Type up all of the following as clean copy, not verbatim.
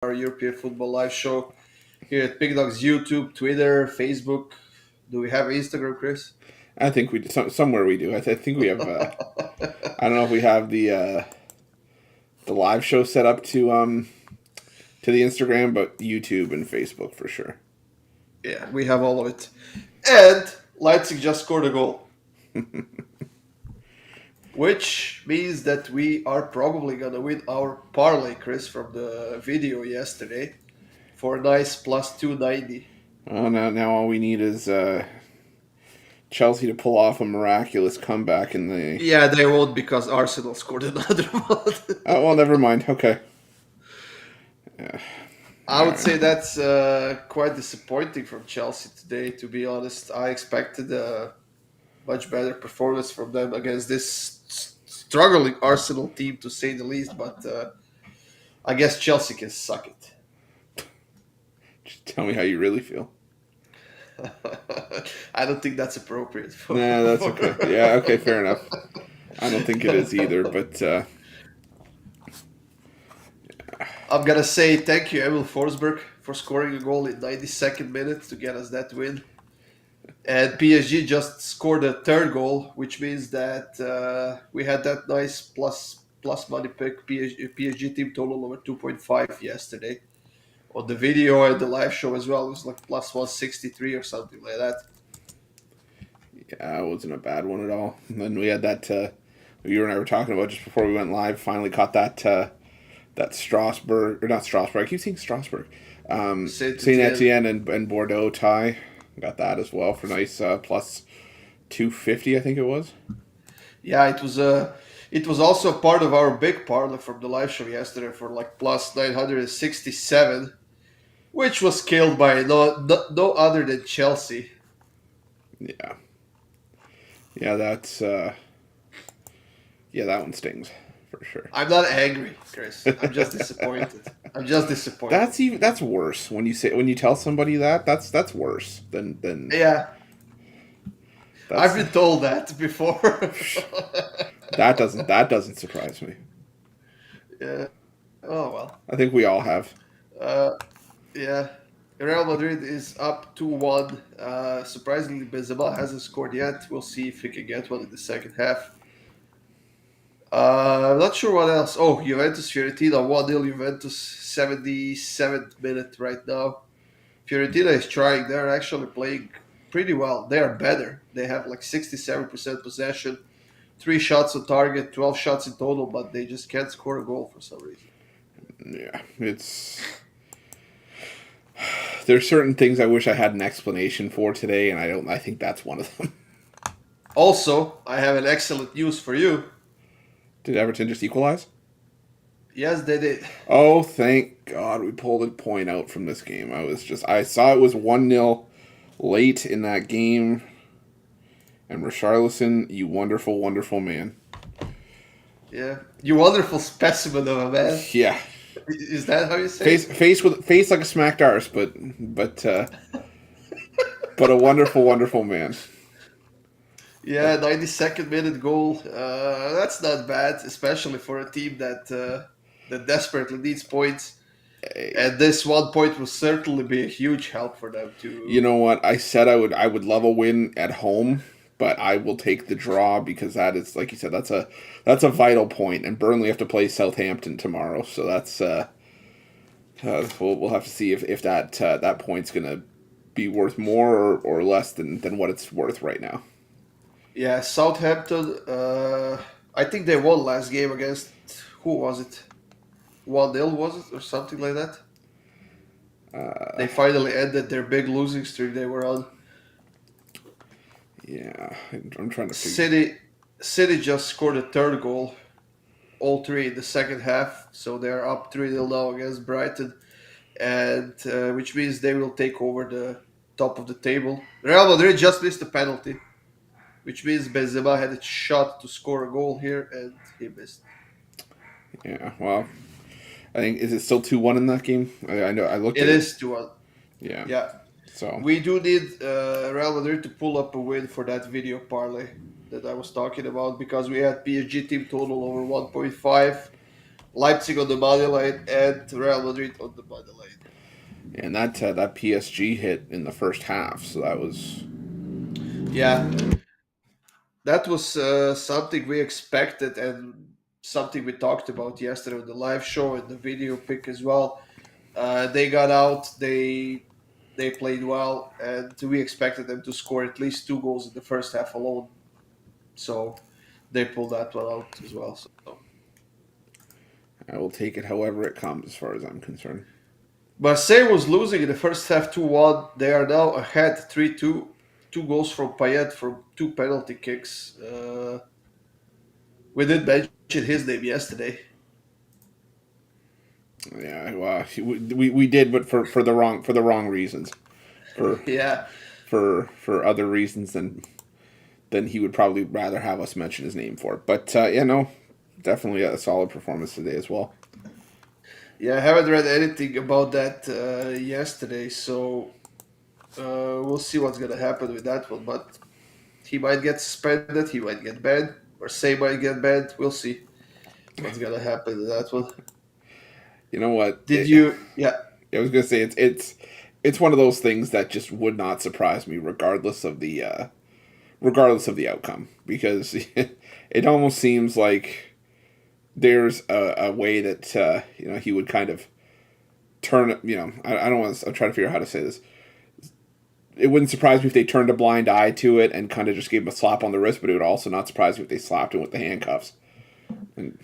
our European football live show here at Kickdawgz YouTube, Twitter, Facebook. Do we have Instagram, Chris? I think we somewhere we do. I think we have. I don't know if we have the live show set up to the Instagram, but YouTube and Facebook for sure. Yeah, we have all of it. And Leipzig just scored a goal, which means that we are probably gonna win our parlay, Chris, from the video yesterday for a nice plus 290. Well, now all we need is Chelsea to pull off a miraculous comeback in the. Yeah, they won't because Arsenal scored another one. Oh well, never mind. Okay. Yeah. I would say that's quite disappointing from Chelsea today, to be honest. I expected a much better performance from them against this struggling Arsenal team, to say the least, but I guess Chelsea can suck it. Just tell me how you really feel. I don't think that's appropriate. Nah, that's okay. Yeah, okay, fair enough. I don't think it is either, but I'm going to say thank you, Emil Forsberg, for scoring a goal in 92nd minute to get us that win. And PSG just scored a third goal, which means that we had that nice plus money pick PSG team total over 2.5 yesterday. On the video and the live show as well, it was like plus 163 or something like that. yeah, it wasn't a bad one at all. And then we had that you and I were talking about just before we went live. Finally caught that Strasbourg, or not Strasbourg. I keep saying Strasbourg. Saint Etienne and Bordeaux tie. Got that as well for nice plus 250, I think it was. Yeah, it was also part of our big parlay from the live show yesterday for like plus 967, which was killed by no other than Chelsea. Yeah. Yeah, that's that one stings for sure. I'm not angry, Chris. I'm just disappointed. I'm just disappointed. That's worse when you tell somebody that's worse than Yeah. I've been told that before. that doesn't surprise me. Yeah. Oh well. I think we all have. Yeah. Real Madrid is up 2-1. Surprisingly, Benzema hasn't scored yet. We'll see if he can get one in the second half. I'm not sure what else. Oh, Juventus, Fiorentina, 1-0 Juventus, 77th minute right now. Fiorentina is trying. They're actually playing pretty well. They are better. They have like 67% possession, 3 shots on target, 12 shots in total, but they just can't score a goal for some reason. Yeah, there's certain things I wish I had an explanation for today, and I think that's one of them. Also, I have an excellent news for you. Did Everton just equalize? Yes, they did. Oh, thank God we pulled a point out from this game. I saw it was 1-0 late in that game. And Richarlison, you wonderful, wonderful man. Yeah. You wonderful specimen of a man. Yeah. Is that how you say it? Face like a smacked arse, but a wonderful, wonderful man. Yeah, 92nd minute goal. That's not bad, especially for a team that desperately needs points. And this 1 point will certainly be a huge help for them too. You know what? I said I would love a win at home, but I will take the draw because that is, like you said, that's a vital point. And Burnley have to play Southampton tomorrow, so that's we'll have to see if that point's gonna be worth more or less than what it's worth right now. Yeah, Southampton. I think they won last game against, who was it? 1-0 was it, or something like that? They finally ended their big losing streak they were on. Yeah, I'm trying to figure. City just scored a third goal, all 3 in the second half, so they're up 3-0 now against Brighton, and which means they will take over the top of the table. Real Madrid just missed a penalty, which means Benzema had a shot to score a goal here, and he missed. Yeah, well, I think, is it still 2-1 in that game? I know I looked at it. It is 2-1. Yeah. Yeah. So we do need Real Madrid to pull up a win for that video parlay that I was talking about, because we had PSG team total over 1.5. Leipzig on the money line, and Real Madrid on the money line. And that PSG hit in the first half, so that was Yeah, that was something we expected and something we talked about yesterday on the live show and the video pick as well. They got out. They played well, and we expected them to score at least 2 goals in the first half alone. So they pulled that one out as well. So I will take it however it comes as far as I'm concerned. Marseille was losing in the first half 2-1. They are now ahead 3-2. 2 goals from Payet from 2 penalty kicks. We did mention his name yesterday. Yeah, well, we did, but for the wrong reasons, for Yeah, for other reasons than he would probably rather have us mention his name for. But yeah, no, definitely a solid performance today as well. yeah. I haven't read anything about that yesterday, so we'll see what's gonna happen with that one. But he might get suspended. He might get banned. Marseille might get banned. We'll see what's gonna happen with that one. You know what? Did you? Yeah. I was gonna say it's one of those things that just would not surprise me, regardless of the outcome, because it almost seems like there's a way that he would kind of turn. I don't want to. I'm trying to figure out how to say this. It wouldn't surprise me if they turned a blind eye to it and kind of just gave him a slap on the wrist, but it would also not surprise me if they slapped him with the handcuffs and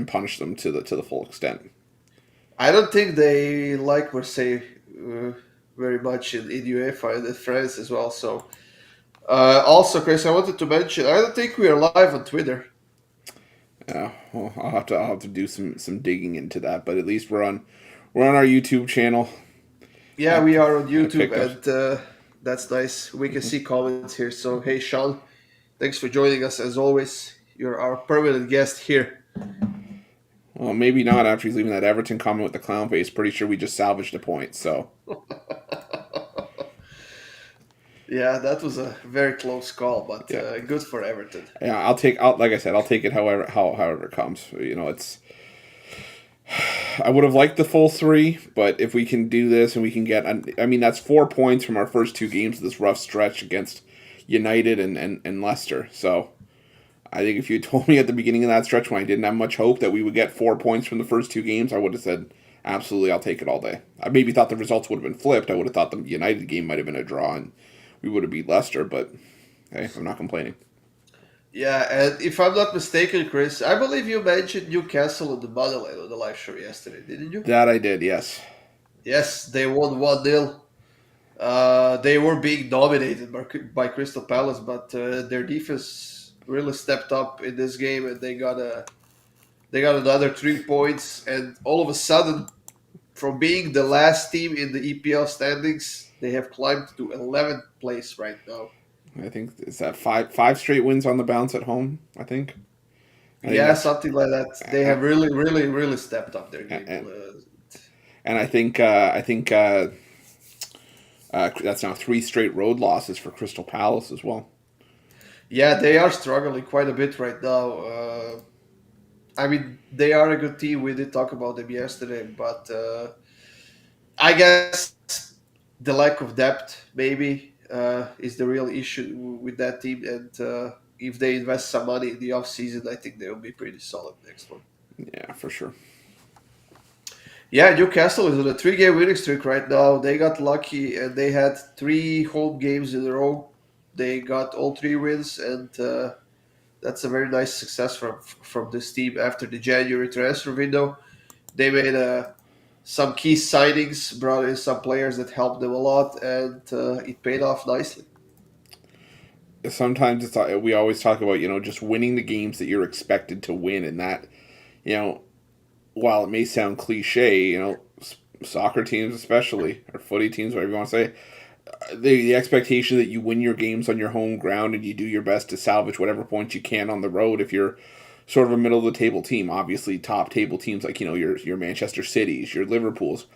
punished them to the full extent. I don't think they like Marseille very much in UEFA and in France as well. So, also, Chris, I wanted to mention I don't think we are live on Twitter. Well, I'll have to do some digging into that, but at least we're on our YouTube channel. Yeah, we are on YouTube, and that's nice. We can see comments here. So, hey, Sean, thanks for joining us as always. You're our permanent guest here. Well, maybe not after he's leaving that Everton comment with the clown face. Pretty sure we just salvaged a point, so. Yeah, that was a very close call, but good for Everton. Yeah, like I said, I'll take it however it comes. It's. I would have liked the full 3, but if we can do this and we can get, I mean, that's 4 points from our first 2 games of this rough stretch against United and Leicester. So I think if you told me at the beginning of that stretch when I didn't have much hope that we would get 4 points from the first 2 games, I would have said, absolutely, I'll take it all day. I maybe thought the results would have been flipped. I would have thought the United game might have been a draw and we would have beat Leicester, but hey, I'm not complaining. Yeah, and if I'm not mistaken, Chris, I believe you mentioned Newcastle on the Motherland on the live show yesterday, didn't you? That I did, yes. Yes, they won 1-0. They were being dominated by Crystal Palace, but their defense really stepped up in this game, and they got another 3 points. And all of a sudden, from being the last team in the EPL standings, they have climbed to 11th place right now. I think is that five straight wins on the bounce at home. I think Something like that. They have really, really, really stepped up their game. And I think that's now 3 straight road losses for Crystal Palace as well. Yeah, they are struggling quite a bit right now. I mean, they are a good team. We did talk about them yesterday, but I guess the lack of depth maybe is the real issue with that team. And if they invest some money in the offseason, I think they will be pretty solid next one. Yeah, for sure. Yeah, Newcastle is on a 3-game winning streak right now. They got lucky and they had 3 home games in a row. They got all 3 wins, and that's a very nice success from this team after the January transfer window. They made some key signings, brought in some players that helped them a lot, and it paid off nicely. Sometimes we always talk about just winning the games that you're expected to win, and that while it may sound cliche, soccer teams especially, or footy teams, whatever you want to say, the expectation that you win your games on your home ground and you do your best to salvage whatever points you can on the road. If you're sort of a middle of the table team, obviously top table teams like your Manchester Cities, your Liverpools,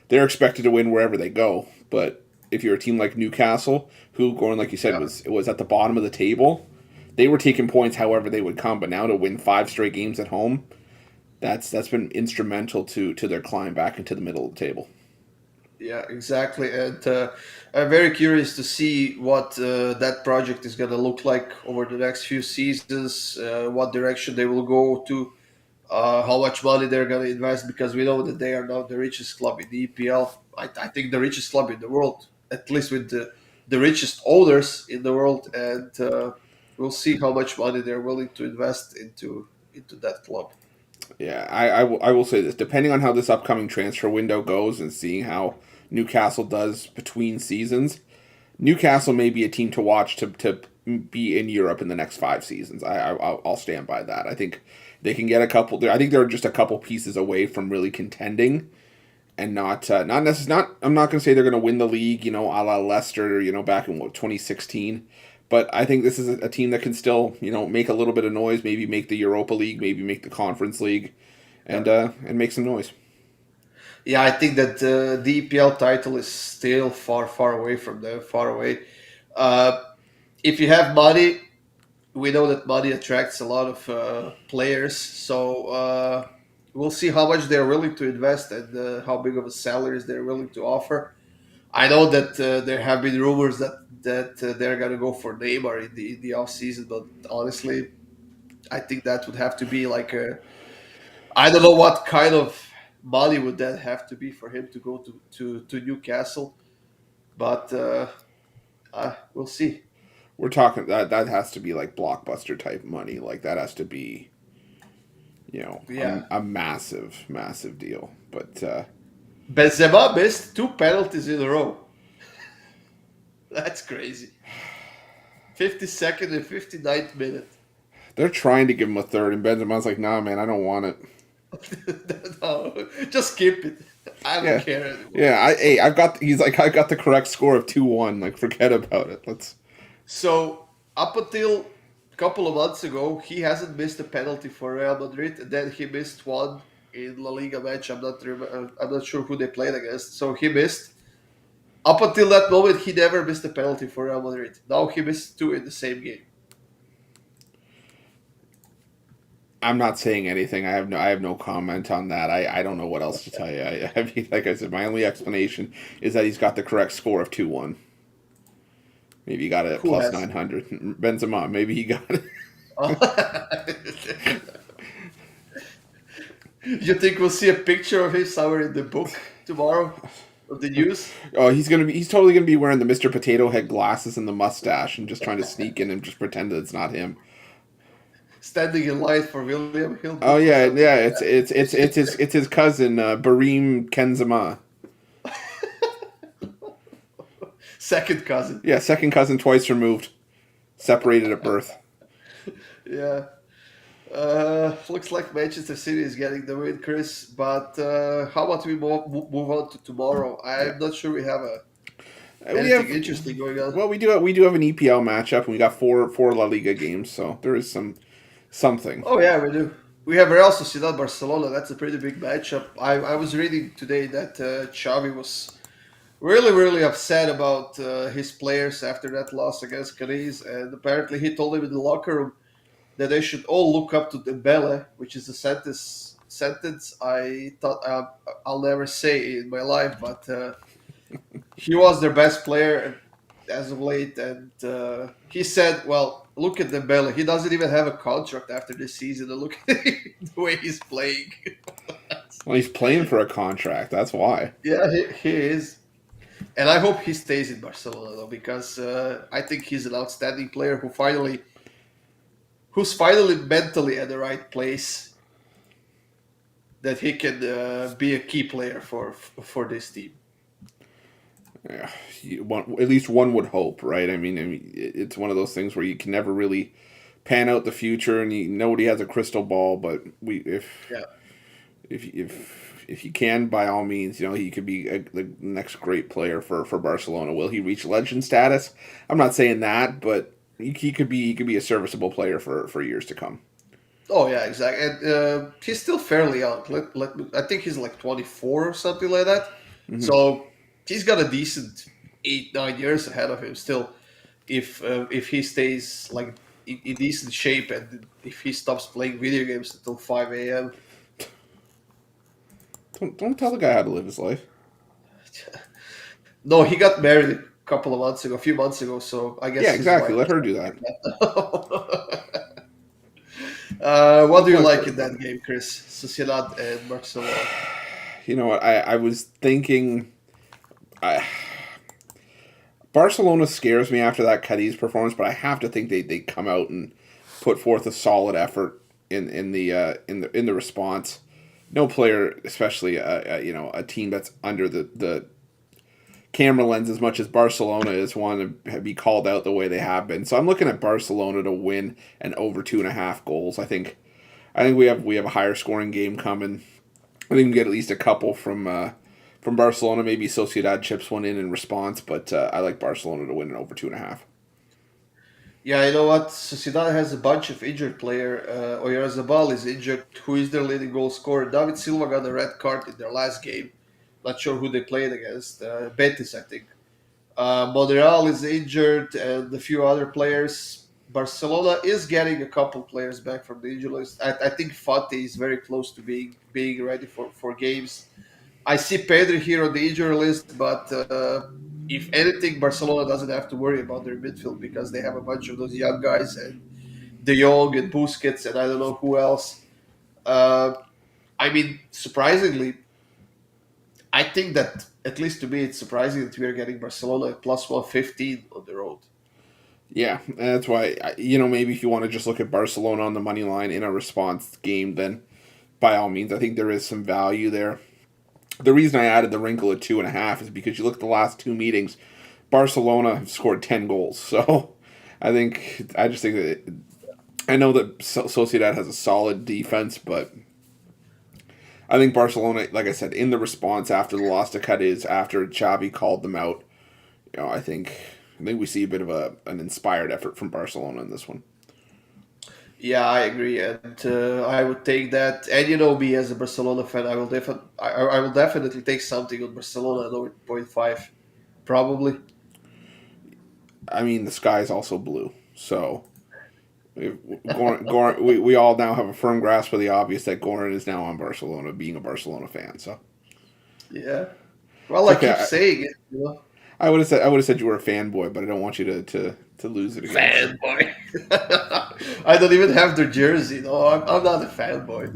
they're expected to win wherever they go. But if you're a team like Newcastle, who, Goran, like you said, was at the bottom of the table, they were taking points however they would come. But now to win 5 straight games at home, That's been instrumental to their climb back into the middle of the table. Yeah, exactly. And I'm very curious to see what that project is going to look like over the next few seasons, what direction they will go to, how much money they're going to invest, because we know that they are now the richest club in the EPL. I think the richest club in the world, at least with the richest owners in the world. And we'll see how much money they're willing to invest into that club. Yeah, I will say this. Depending on how this upcoming transfer window goes and seeing how Newcastle does between seasons, Newcastle may be a team to watch to be in Europe in the next 5 seasons. I'll stand by that. I think they can get a couple. I think they're just a couple pieces away from really contending, and not necessarily. Not I'm not going to say they're going to win the league, a la Leicester, back in 2016. But I think this is a team that can still, make a little bit of noise. Maybe make the Europa League, maybe make the Conference League, Yeah. and make some noise. Yeah, I think that the EPL title is still far, far away from them, far away. Uh, if you have money, we know that money attracts a lot of players. So we'll see how much they're willing to invest and how big of a salaries they're willing to offer. I know that there have been rumors that they're gonna go for Neymar in the off season, but honestly, I think that would have to be like a I don't know what kind of money would that have to be for him to go to Newcastle, but we'll see. We're talking that has to be like blockbuster type money. Like that has to be, Yeah, a massive, massive deal. But Benzema missed two penalties in a row. That's crazy. 52nd and 59th minute. they're trying to give him a third, and Benzema's like, "Nah, man, I don't want it." No, just skip it. I don't Yeah, care anymore. yeah. I've got. He's like, I got the correct score of 2-1. Like, forget about it. Let's. So up until a couple of months ago, he hasn't missed a penalty for Real Madrid. And then he missed one in La Liga match. I'm not sure who they played against. So he missed. Up until that moment, he never missed a penalty for Real Madrid. Now he missed two in the same game. I'm not saying anything. I have no comment on that. I don't know what else to tell you. I mean, like I said, my only explanation is that he's got the correct score of 2-1. Maybe he got it at Who plus has? 900. Benzema, maybe he got it. You think we'll see a picture of him somewhere in the book tomorrow of the news? Oh, he's totally gonna be wearing the Mr. Potato Head glasses and the mustache and just trying to sneak in and just pretend that it's not him. Standing in line for William Hill Oh book or yeah, something yeah. like It's his cousin, Bareem Kenzema. that. Second cousin. Yeah, second cousin twice removed, separated at birth. Yeah. Looks like Manchester City is getting the win, Chris. But how about we move on to tomorrow? Yeah, I'm not sure we have we anything have. interesting going on. Well, we do have an EPL matchup, and we got four La Liga games, so there is something. Oh yeah, we do. We have Real Sociedad Barcelona. That's a pretty big matchup. I was reading today that Xavi was really, really upset about his players after that loss against Cadiz, and apparently he told them in the locker room that they should all look up to Dembele, which is a sentence I thought I'll never say in my life, but he was their best player as of late, and he said, "Well, look at Dembele. He doesn't even have a contract after this season. And look at the way he's playing." Well, he's playing for a contract. That's why. Yeah, he is, and I hope he stays in Barcelona though, because I think he's an outstanding player who's finally mentally at the right place that he can be a key player for this team. Yeah, at least one would hope, right? I mean, it's one of those things where you can never really pan out the future, and nobody has a crystal ball. But Yeah. if he can, by all means, he could be the next great player for Barcelona. Will he reach legend status? I'm not saying that, but he could be a serviceable player for years to come. Oh yeah, exactly. And he's still fairly young. I think he's like 24 or something like that. Hmm. So he's got a decent 8 9 years ahead of him still. If he stays like in decent shape and if he stops playing video games until 5 a.m. Don't tell the guy how to live his life. No, he got married a few months ago. So I Yeah, guess his exactly. wife Let is her not do like that. that. What Don't do you play for like her. in that game, Chris? Sociedad and Barcelona. You know what? I was thinking. I, Barcelona scares me after that Cadiz performance, but I have to think they come out and put forth a solid effort in the response. No player, especially a team that's under the camera lens as much as Barcelona is, want to be called out the way they have been. So I'm looking at Barcelona to win and over 2.5 goals. I think we have a higher scoring game coming. I think we get at least a couple from Barcelona. Maybe Sociedad chips one in response, but I like Barcelona to win it over 2.5. Yeah, you know what? Sociedad has a bunch of injured player. Oyarzabal is injured. Who is their leading goal scorer? David Silva got a red card in their last game. Not sure who they played against. Betis, I think. Monreal is injured, and a few other players. Barcelona is getting a couple players back from the injury list. I think Fati is very close to being ready for games. I see Pedri here on the injury list, but if anything, Barcelona doesn't have to worry about their midfield because they have a bunch of those young guys and De Jong and Busquets and I don't know who else. Uh, I mean, surprisingly, I think that at least to me, it's surprising that we are getting Barcelona at plus 115 on the road. Yeah, and that's why maybe if you want to just look at Barcelona on the money line in a response game, then by all means, I think there is some value there. The reason I added the wrinkle at 2.5 is because you look at the last two meetings, Barcelona have scored 10 goals. So I just think that I know that Sociedad has a solid defense, but I think Barcelona, like I said, in the response after the loss to Cadiz, after Xavi called them out, I think we see a bit of an inspired effort from Barcelona in this one. Yeah, I agree, and I would take that. And you know me as a Barcelona fan, I will definitely take something on Barcelona at 0.5, probably. I mean, the sky is also blue, so we all now have a firm grasp of the obvious that Goran is now on Barcelona, being a Barcelona fan. So Yeah. Well, it's I okay. keep saying it, you know. I would have said you were a fanboy, but I don't want you to lose it against them. Fanboy. I don't even have their jersey. No, I'm not a fanboy.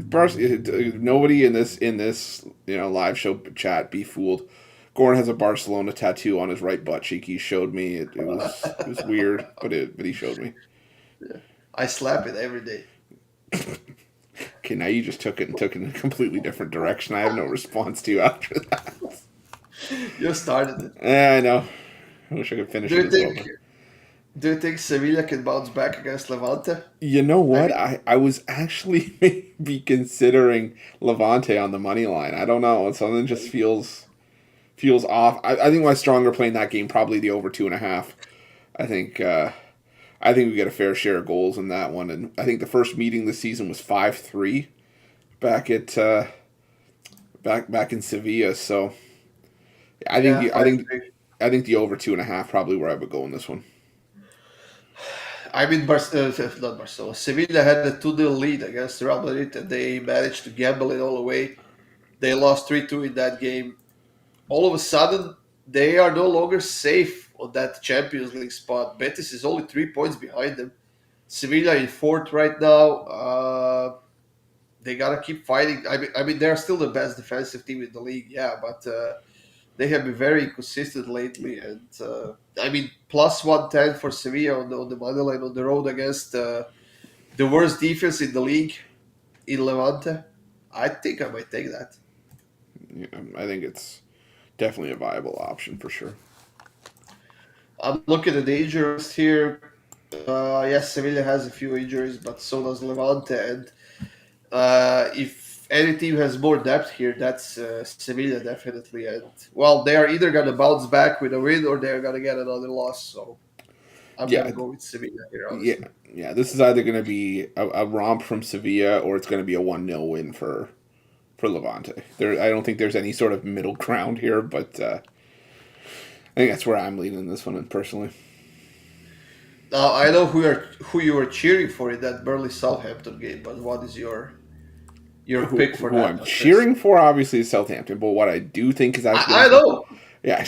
Nobody in this live show chat be fooled. Goran has a Barcelona tattoo on his right butt cheek. He showed me. It was weird, but he showed me. I slap it every day. Okay, now you just took it in a completely different direction. I have no response to you after that. You started it. Yeah, I know. I wish I could finish Do it you as well. think? Do you think Sevilla can bounce back against Levante? You know I what? mean, I was actually maybe considering Levante on the money line. I don't know. Something just feels off. I think my stronger play in that game probably the over 2.5. I think I think we get a fair share of goals in that one, and I think the first meeting this season was 5-3 back at back in Sevilla. So I think yeah, the I think 5-3. I think the over 2.5 probably where I would go in this one. I mean, not Barcelona. Sevilla had a 2-0 lead against Real Madrid, and they managed to gamble it all away. They lost 3-2 in that game. All of a sudden, they are no longer safe on that Champions League spot. Betis is only 3 points behind them. Sevilla in fourth right now. They gotta keep fighting. I mean, they're still the best defensive team in the league, yeah, but they have been very inconsistent lately. And I mean, plus 110 for Sevilla on the money line on the road against the worst defense in the league in Levante. I think I might take that. Yeah, I think it's definitely a viable option for sure. I'm looking at the injuries here. Yes, Sevilla has a few injuries, but so does Levante. And if any team has more depth here, that's Sevilla definitely. And well, they are either gonna bounce back with a win or they're gonna get another loss. So I'm Yeah, gonna go with Sevilla here, yeah, honestly. yeah. This is either going to be a romp from Sevilla or it's going to be a 1-0 win for Levante. I don't think there's any sort of middle ground here, but I think that's where I'm leaning this one in personally. Now I know who you are cheering for in that Burnley Southampton game, but what is your your pick for who that I'm one, Chris. cheering for, obviously, is Southampton. But what I do think is actually going I to happen. know. Yeah.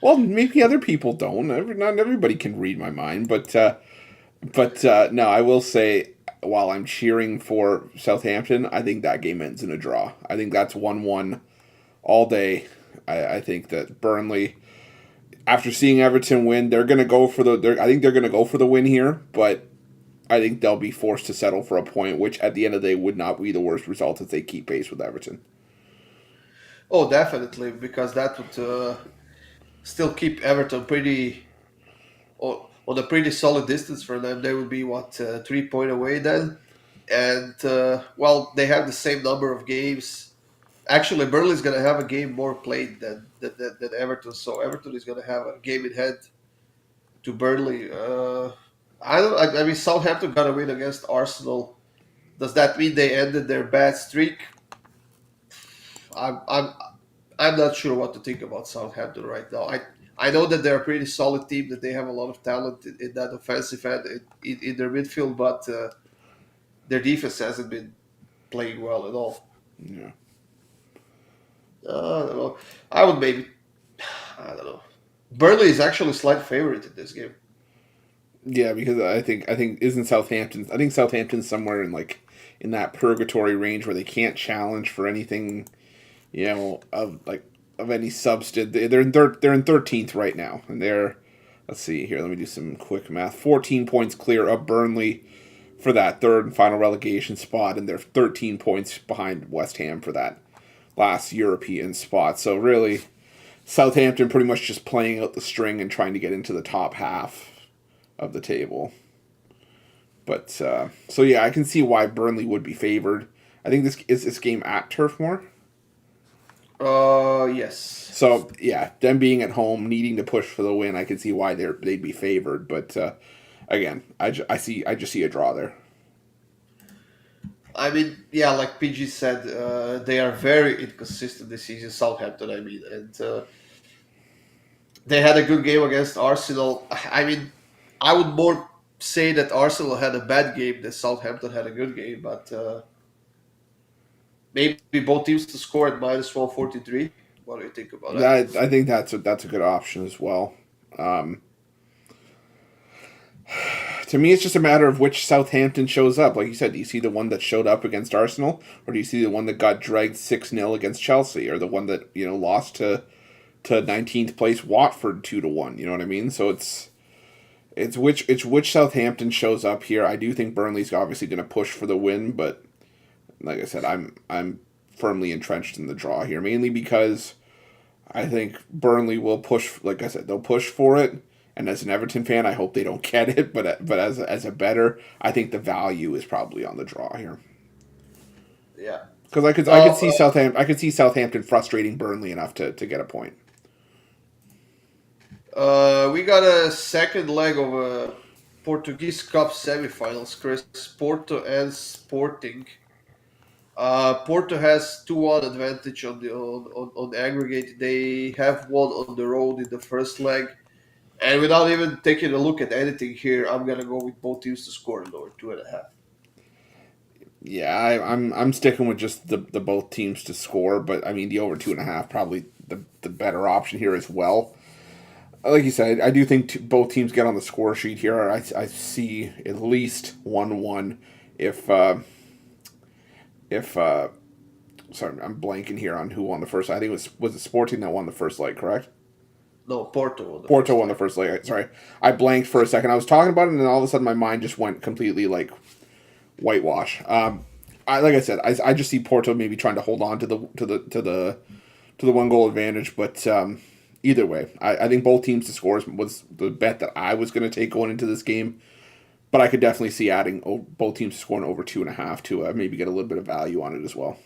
Well, maybe other people don't. Not everybody can read my mind, but no, I will say while I'm cheering for Southampton, I think that game ends in a draw. I think that's 1-1 all day. I think that Burnley, after seeing Everton win, they're going to go for the. I think they're going to go for the win here, but I think they'll be forced to settle for a point, which at the end of the day would not be the worst result if they keep pace with Everton. Oh, definitely, because that would still keep Everton pretty on a pretty solid distance for them. They would be what 3 point away then, and well, they have the same number of games. Actually, Burnley's going to have a game more played than Everton, so Everton is going to have a game in hand to Burnley. I don't. I mean, Southampton got to win against Arsenal. Does that mean they ended their bad streak? I'm I'm I'm not sure what to think about Southampton right now. I know that they're a pretty solid team, that they have a lot of talent in that offensive end in their midfield, but their defense hasn't been playing well at all. Yeah. I don't know. I would maybe. I don't know. Burnley is actually a slight favorite in this game. Yeah, because I think isn't Southampton. I think Southampton's somewhere in that purgatory range where they can't challenge for anything, of any substance. They're in 13th right now, and they're, let's see here. Let me do some quick math. 14 points clear of Burnley for that third and final relegation spot, and they're 13 points behind West Ham for that last European spot. So really, Southampton pretty much just playing out the string and trying to get into the top half of the table. But so yeah, I can see why Burnley would be favored. I think this game at Turf Moor. Yes. So yeah, them being at home, needing to push for the win, I can see why they'd be favored. But again, I just see a draw there. I mean, yeah, like PG said, they are very inconsistent this season. Southampton, I mean, and they had a good game against Arsenal. I mean, I would more say that Arsenal had a bad game than Southampton had a good game, but maybe both teams to score at minus 143. What do you think about that? I think that's a good option as well. Um, to me, it's just a matter of which Southampton shows up. Like you said, do you see the one that showed up against Arsenal, or do you see the one that got dragged 6-0 against Chelsea, or the one that lost to 19th place Watford 2-1? You know what I mean? So it's which Southampton shows up here. I do think Burnley's obviously going to push for the win, but like I said, I'm firmly entrenched in the draw here, mainly because I think Burnley will push. Like I said, they'll push for it. And as an Everton fan, I hope they don't get it. But as a bettor, I think the value is probably on the draw here. Yeah. Because I could see Southampton frustrating Burnley enough to get a point. We got a second leg of a Portuguese Cup semifinals, Chris. Porto and Sporting. Porto has 2-1 advantage on aggregate. They have won on the road in the first leg. And without even taking a look at anything here, I'm gonna go with both teams to score a lower 2.5. Yeah, I'm sticking with just the both teams to score, but I mean the over 2.5 probably the better option here as well. Like you said, I do think both teams get on the score sheet here. I see at least 1-1 if sorry, I'm blanking here on who won the first. I think was it Sporting that won the first leg, correct? No, Porto won the Porto first won the leg. first leg. Sorry, I blanked for a second. I was talking about it, and then all of a sudden my mind just went completely whitewash. Like I said, I just see Porto maybe trying to hold on to the 1 goal advantage, but either way, I think both teams to score was the bet that I was going to take going into this game. But I could definitely see adding both teams to scoring over 2.5 to maybe get a little bit of value on it as well.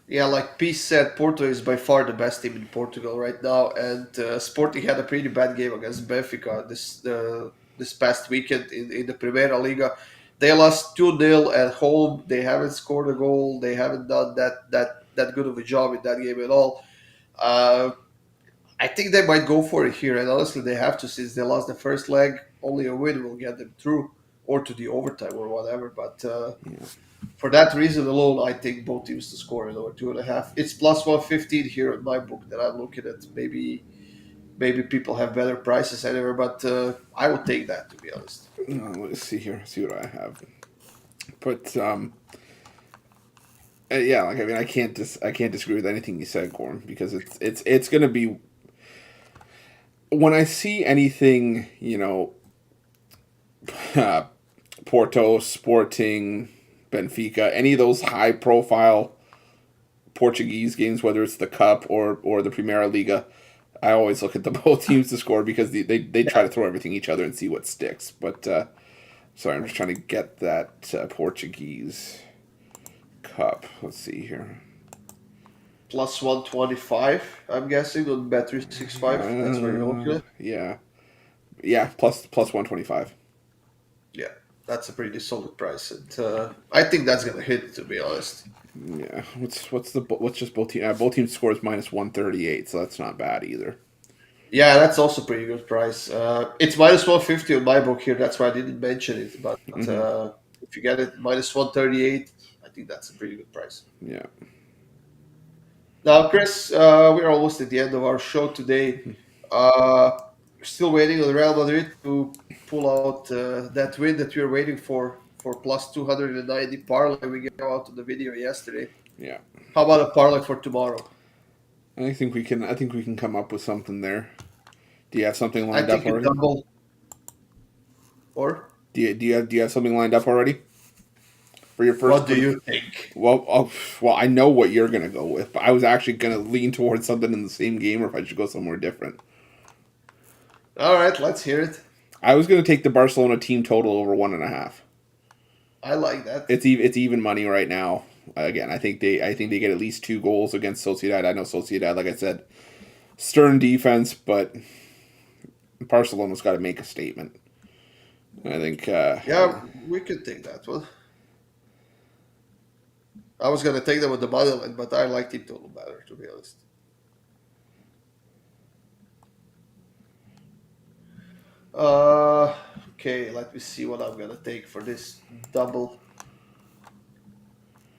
Yeah, like P said, Porto is by far the best team in Portugal right now, and Sporting had a pretty bad game against Benfica this past weekend in the Primeira Liga. They lost 2-0 at home. They haven't scored a goal. They haven't done that good of a job in that game at all. Uh, I think they might go for it here, and honestly, they have to since they lost the first leg. Only a win will get them through, or to the overtime or whatever. But Yeah. for that reason alone, I think both teams to score in over 2.5. It's plus 115 here in my book that I'm looking at. Maybe people have better prices anywhere, but I would take that, to be honest. Let's see here. See what I have. But yeah, like I mean, I can't disagree with anything you said, Gorm, because it's gonna be when I see anything, uh, Porto, Sporting, Benfica, any of those high profile Portuguese games, whether it's the Cup or the Primeira Liga, I always look at the both teams to score because they try to throw everything at each other and see what sticks. But sorry, I'm just trying to get that Portuguese Cup. Let's see here. Plus 125, I'm guessing, on Bet365. That's where you're looking at. Yeah, plus 125. Yeah, that's a pretty solid price. And I think that's going to hit, to be honest. Yeah, what's just both teams scores minus 138, so that's not bad either. Yeah, that's also pretty good price. It's minus 150 on my book here. That's why I didn't mention it. But if you get it minus 138, I think that's a pretty good price. Yeah. Now, Chris, we're almost at the end of our show today. We're still waiting on Real Madrid to pull out that win that we were waiting for plus 290 parlay. We gave out on the video yesterday. Yeah. How about a parlay for tomorrow? I think we can come up with something there. Do you have something I lined up think a already? double. Or? Do you have something lined up already? For your first. What do you think? Well, I know what you're gonna go with, but I was actually gonna lean towards something in the same game, or if I should go somewhere different. All right, let's hear it. I was gonna take the Barcelona team total over 1.5. I like that. It's even money right now. Again, I think they get at least 2 goals against Sociedad. I know Sociedad, like I said, stern defense, but Barcelona's got to make a statement. I think. Yeah, we could take that one. I was going to take them with the money line, but I like team total better, to be honest. Okay, let me see what I'm going to take for this double.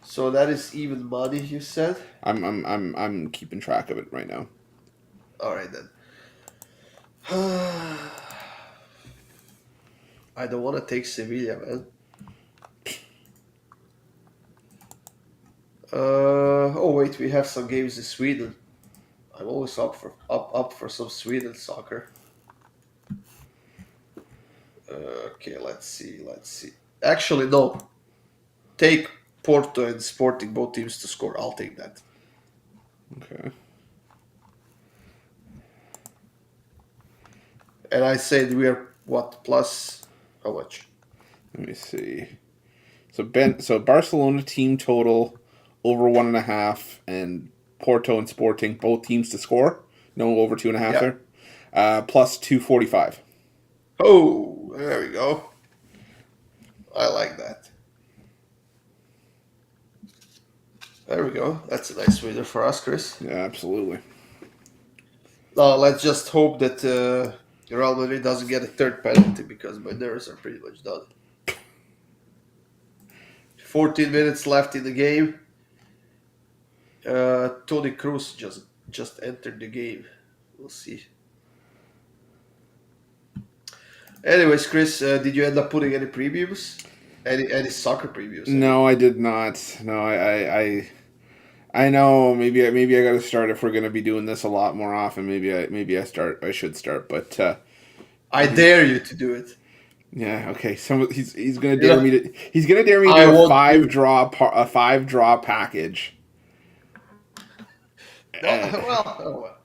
So that is even money, you said? I'm keeping track of it right now. All right then. I don't want to take Sevilla, man. Oh wait, we have some games in Sweden. I'm always up for some Sweden soccer. Okay, let's see. Actually, no. Take Porto and Sporting, both teams to score. I'll take that. Okay. And I said we are what plus how much? Let me see. So Barcelona team total over 1.5, and Porto and Sporting both teams to score. No over 2.5 there. Plus 245. Oh, there we go. I like that. There we go. That's a nice winner for us, Chris. Yeah, absolutely. Now let's just hope that Real Madrid doesn't get a third penalty because my nerves are pretty much done. 14 minutes left in the game. Toni Kroos just entered the game. We'll see. Anyways, Chris, did you end up putting any previews? Any soccer previews? No, I did not. No, I know. Maybe I got to start if we're going to be doing this a lot more often. Maybe I should start. But I dare you to do it. Yeah. Okay. He's going to dare me to. He's going to dare me to do a 5 draw package. Well,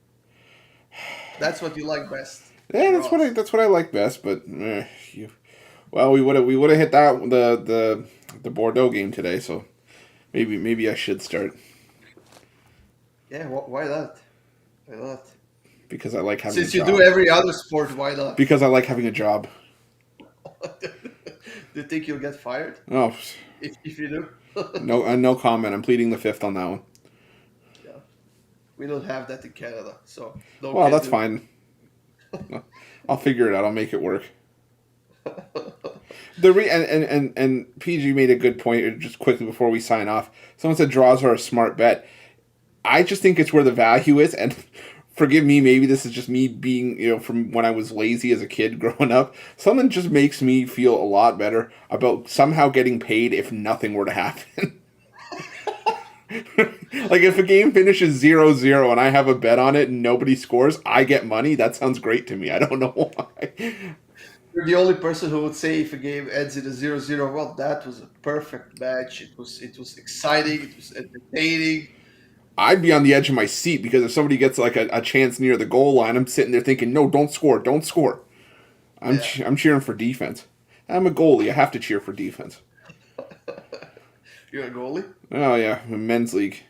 that's what you like best. Yeah, that's what I like best. But we would have hit the Bordeaux game today. So maybe I should start. Yeah, why not? Why not? Because I like having. Since you do every other sport, why not? Because I like having a job. Do you think you'll get fired? Oh, if you do. No comment. I'm pleading the fifth on that one. Yeah, we don't have that in Canada, so. Well, that's fine. I'll figure it out. I'll make it work. And PG made a good point just quickly before we sign off. Someone said draws are a smart bet. I just think it's where the value is, and forgive me, maybe this is just me being, from when I was lazy as a kid growing up. Something just makes me feel a lot better about somehow getting paid if nothing were to happen. Like if a game finishes 0-0 and I have a bet on it and nobody scores, I get money. That sounds great to me. I don't know why. You're the only person who would say if a game ends in a 0-0, well, that was a perfect match. It was exciting. It was entertaining. I'd be on the edge of my seat because if somebody gets like a chance near the goal line, I'm sitting there thinking, no, don't score, don't score. I'm Yeah. I'm cheering for defense. I'm a goalie. I have to cheer for defense. You're a goalie? Oh yeah, men's league.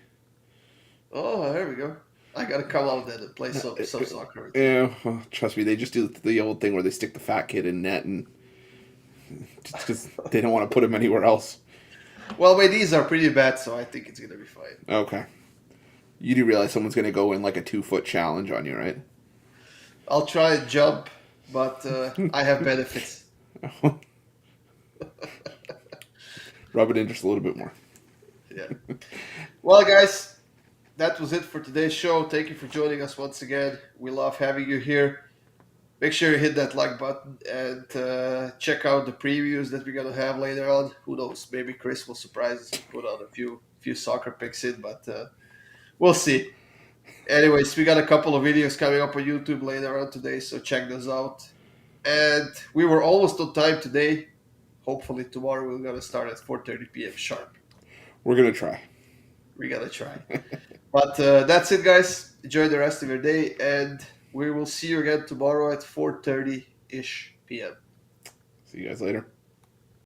Oh, there we go. I gotta come out there and play some soccer. Yeah, well, trust me, they just do the old thing where they stick the fat kid in net and just because they don't want to put him anywhere else. Well, my knees are pretty bad, so I think it's gonna be fine. Okay. You do realize someone's going to go in like a 2-foot challenge on you, right? I'll try and jump, but I have benefits. Rub it in just a little bit more. Yeah. Well, guys, that was it for today's show. Thank you for joining us once again. We love having you here. Make sure you hit that like button and check out the previews that we're gonna have later on. Who knows? Maybe Chris will surprise us and put on a few soccer picks in, but we'll see. Anyways, we got a couple of videos coming up on YouTube later on today, so check those out. And we were almost on time today. Hopefully tomorrow we're gonna start at 4:30 p.m. sharp. We're going to try. We gotta try. But that's it, guys. Enjoy the rest of your day, and we will see you again tomorrow at 4:30-ish p.m. See you guys later.